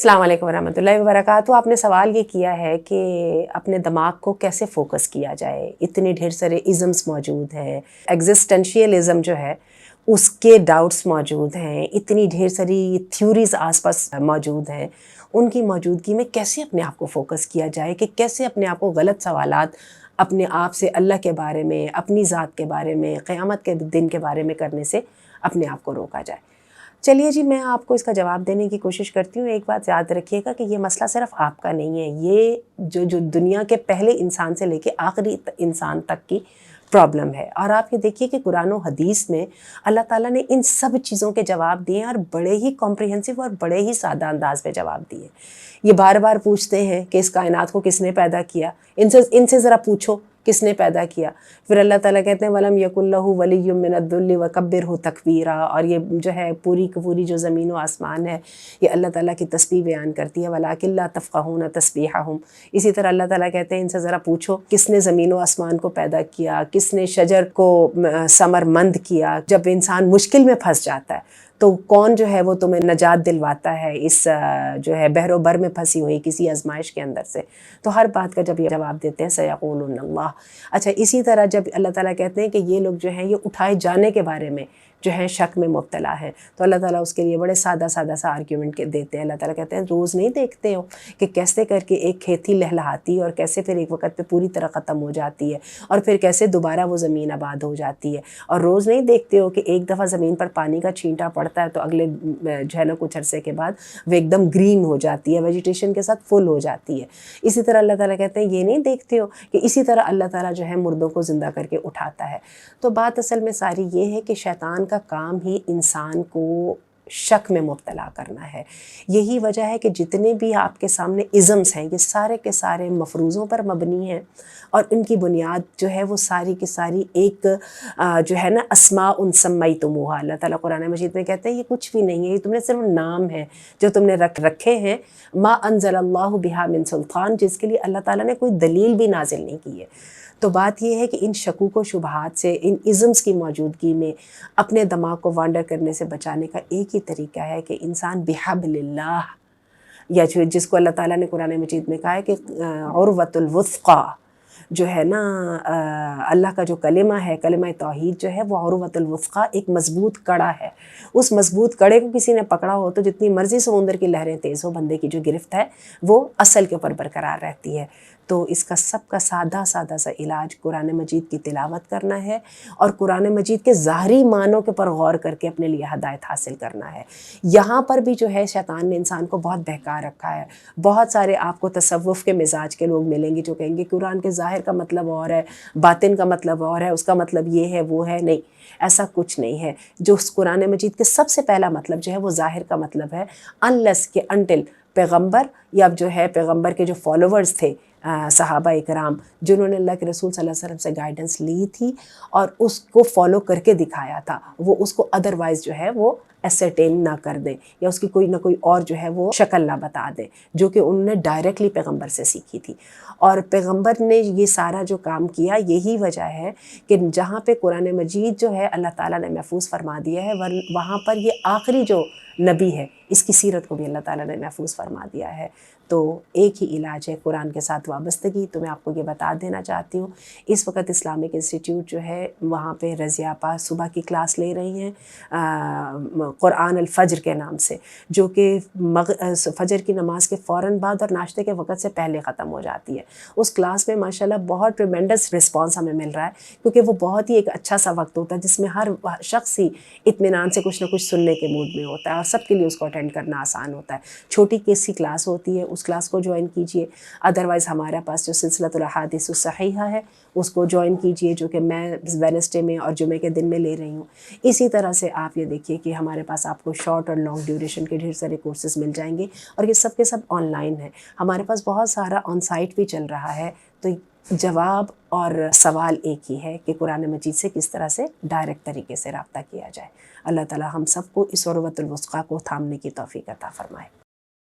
السلام علیکم ورحمۃ اللہ وبرکاتہ۔ آپ نے سوال یہ کیا ہے کہ اپنے دماغ کو کیسے فوکس کیا جائے، اتنے ڈھیر سارے ازمس موجود ہیں، ایگزسٹنشیلزم جو ہے اس کے ڈاؤٹس موجود ہیں، اتنی ڈھیر ساری تھیوریز آس پاس موجود ہیں، ان کی موجودگی میں کیسے اپنے آپ کو فوکس کیا جائے، کہ کیسے اپنے آپ کو غلط سوالات اپنے آپ سے اللہ کے بارے میں، اپنی ذات کے بارے میں، قیامت کے دن کے بارے میں کرنے سے اپنے آپ کو روکا جائے۔ چلیے جی، میں آپ کو اس کا جواب دینے کی کوشش کرتی ہوں۔ ایک بات یاد رکھیے گا کہ یہ مسئلہ صرف آپ کا نہیں ہے، یہ جو دنیا کے پہلے انسان سے لے کے آخری انسان تک کی پرابلم ہے۔ اور آپ یہ دیکھیے کہ قرآن و حدیث میں اللہ تعالیٰ نے ان سب چیزوں کے جواب دیے ہیں، اور بڑے ہی کمپریہنسو اور بڑے ہی سادہ انداز میں جواب دیے۔ یہ بار بار پوچھتے ہیں کہ اس کائنات کو کس نے پیدا کیا، ان سے ذرا پوچھو کس نے پیدا کیا۔ پھر اللہ تعالیٰ کہتے ہیں وَلَمْ يَكُنْ لَهُ وَلِيٌّ مِّنَ الذُّلِّ وَكَبِّرْهُ تَكْبِيرًا۔ اور یہ جو ہے پوری کی پوری جو زمین و آسمان ہے، یہ اللہ تعالیٰ کی تسبیح بیان کرتی ہے، وَلَٰكِن لَا تَفْقَهُونَ تَسْبِيحَهُمْ۔ اسی طرح اللہ تعالیٰ کہتے ہیں ان سے ذرا پوچھو کس نے زمین و آسمان کو پیدا کیا، کس نے شجر کو ثمر مند کیا، جب انسان مشکل میں پھنس جاتا ہے تو کون جو ہے وہ تمہیں نجات دلواتا ہے اس جو ہے بحر و بر میں پھنسی ہوئی کسی آزمائش کے اندر سے۔ تو ہر بات کا جب یہ جواب دیتے ہیں سیقولون اللہ۔ اچھا، اسی طرح جب اللہ تعالیٰ کہتے ہیں کہ یہ لوگ جو ہیں یہ اٹھائے جانے کے بارے میں جو ہے شک میں مبتلا ہے، تو اللہ تعالیٰ اس کے لیے بڑے سادہ سا آرگیومنٹ دیتے ہیں۔ اللہ تعالیٰ کہتے ہیں روز نہیں دیکھتے ہو کہ کیسے کر کے ایک کھیتی لہلہاتی ہے اور کیسے پھر ایک وقت پہ پوری طرح ختم ہو جاتی ہے، اور پھر کیسے دوبارہ وہ زمین آباد ہو جاتی ہے۔ اور روز نہیں دیکھتے ہو کہ ایک دفعہ زمین پر پانی کا چھینٹا پڑتا ہے تو اگلے جو ہے نا کچھ عرصے کے بعد وہ ایک دم گرین ہو جاتی ہے، ویجیٹیشن کے ساتھ فل ہو جاتی ہے۔ اسی طرح اللہ تعالیٰ کہتے ہیں یہ نہیں دیکھتے ہو کہ اسی طرح اللہ تعالیٰ جو ہے مردوں کو زندہ کر کے اٹھاتا ہے۔ تو بات اصل میں ساری یہ ہے کہ شیطان کا کام ہی انسان کو شک میں مبتلا کرنا ہے۔ یہی وجہ ہے کہ جتنے بھی آپ کے سامنے ازمز ہیں یہ سارے کے سارے مفروضوں پر مبنی ہیں، اور ان کی بنیاد جو ہے وہ ساری کی ساری ایک جو ہے نا اسماء سمیتموہا۔ اللہ تعالیٰ قرآن مجید میں کہتے ہیں یہ کچھ بھی نہیں ہے، یہ تم نے صرف نام ہے جو تم نے رکھے ہیں، ما انزل اللہ بہا من سلطان، جس کے لیے اللہ تعالیٰ نے کوئی دلیل بھی نازل نہیں کی ہے۔ تو بات یہ ہے کہ ان شکوک و شبہات سے، ان ازمز کی موجودگی میں اپنے دماغ کو وانڈر کرنے سے بچانے کا ایک ہی طریقہ ہے کہ انسان بحبل اللہ، یا جس کو اللہ تعالیٰ نے قرآن مجید میں کہا ہے کہ عروۃ الوثقی، جو ہے نا اللہ کا جو کلمہ ہے، کلمہ توحید جو ہے وہ عروۃ الوثقی، ایک مضبوط کڑا ہے۔ اس مضبوط کڑے کو کسی نے پکڑا ہو تو جتنی مرضی سمندر کی لہریں تیز ہو، بندے کی جو گرفت ہے وہ اصل کے اوپر برقرار رہتی ہے۔ تو اس کا سب کا سادہ سا علاج قرآن مجید کی تلاوت کرنا ہے، اور قرآن مجید کے ظاہری معنوں کے پر غور کر کے اپنے لیے ہدایت حاصل کرنا ہے۔ یہاں پر بھی جو ہے شیطان نے انسان کو بہت بہکا رکھا ہے۔ بہت سارے آپ کو تصوف کے مزاج کے لوگ ملیں گے جو کہیں گے قرآن کے ظاہر کا مطلب اور ہے، باطن کا مطلب اور ہے، اس کا مطلب یہ ہے وہ ہے۔ نہیں، ایسا کچھ نہیں ہے۔ جو اس قرآن مجید کے سب سے پہلا مطلب جو ہے وہ ظاہر کا مطلب ہے، انلیس کہ انٹل پیغمبر یا جو ہے پیغمبر کے جو فالوورز تھے صحابہ اکرام، جنہوں نے اللہ کے رسول صلی اللہ علیہ وسلم سے گائیڈنس لی تھی اور اس کو فالو کر کے دکھایا تھا، وہ اس کو ادروائز جو ہے وہ ایسرٹین نہ کر دیں، یا اس کی کوئی نہ کوئی اور جو ہے وہ شکل نہ بتا دیں، جو کہ انہوں نے ڈائریکٹلی پیغمبر سے سیکھی تھی۔ اور پیغمبر نے یہ سارا جو کام کیا، یہی وجہ ہے کہ جہاں پہ قرآن مجید جو ہے اللہ تعالیٰ نے محفوظ فرما دیا ہے، وہاں پر یہ آخری جو نبی ہے اس کی سیرت کو بھی اللہ تعالیٰ نے محفوظ فرما دیا ہے۔ تو ایک ہی علاج ہے قرآن کے ساتھ وابستگی۔ تو میں آپ کو یہ بتا دینا چاہتی ہوں، اس وقت اسلامک انسٹیٹیوٹ جو ہے وہاں پہ رضیہ آپا صبح کی کلاس لے رہی ہیں قرآن الفجر کے نام سے، جو کہ فجر کی نماز کے فوراً بعد اور ناشتے کے وقت سے پہلے ختم ہو جاتی ہے۔ اس کلاس میں ماشاءاللہ بہت ٹریمنڈس رسپانس ہمیں مل رہا ہے، کیونکہ وہ بہت ہی ایک اچھا سا وقت ہوتا ہے جس میں ہر شخص ہی اطمینان سے کچھ نہ کچھ سننے کے موڈ میں ہوتا ہے، اور سب کے لیے اس کو اٹینڈ کرنا آسان ہوتا ہے۔ چھوٹی کیسی کلاس ہوتی ہے، اس کلاس کو جوائن کیجئے۔ ادروائز ہمارے پاس جو سلسلۃ الاحادیث الصحیحہ ہے اس کو جوائن کیجئے، جو کہ میں وینسڈے میں اور جمعے کے دن میں لے رہی ہوں۔ اسی طرح سے آپ یہ دیکھیے کہ ہمارے پاس آپ کو شارٹ اور لانگ ڈیوریشن کے ڈھیر سارے کورسز مل جائیں گے، اور یہ سب کے سب آن لائن ہیں۔ ہمارے پاس بہت سارا آن سائٹ بھی چل رہا ہے۔ تو جواب اور سوال ایک ہی ہے کہ قرآن مجید سے کس طرح سے ڈائریکٹ طریقے سے رابطہ کیا جائے۔ اللہ تعالی ہم سب کو اس عروۃ الوثقی کو تھامنے کی توفیق عطا فرمائے۔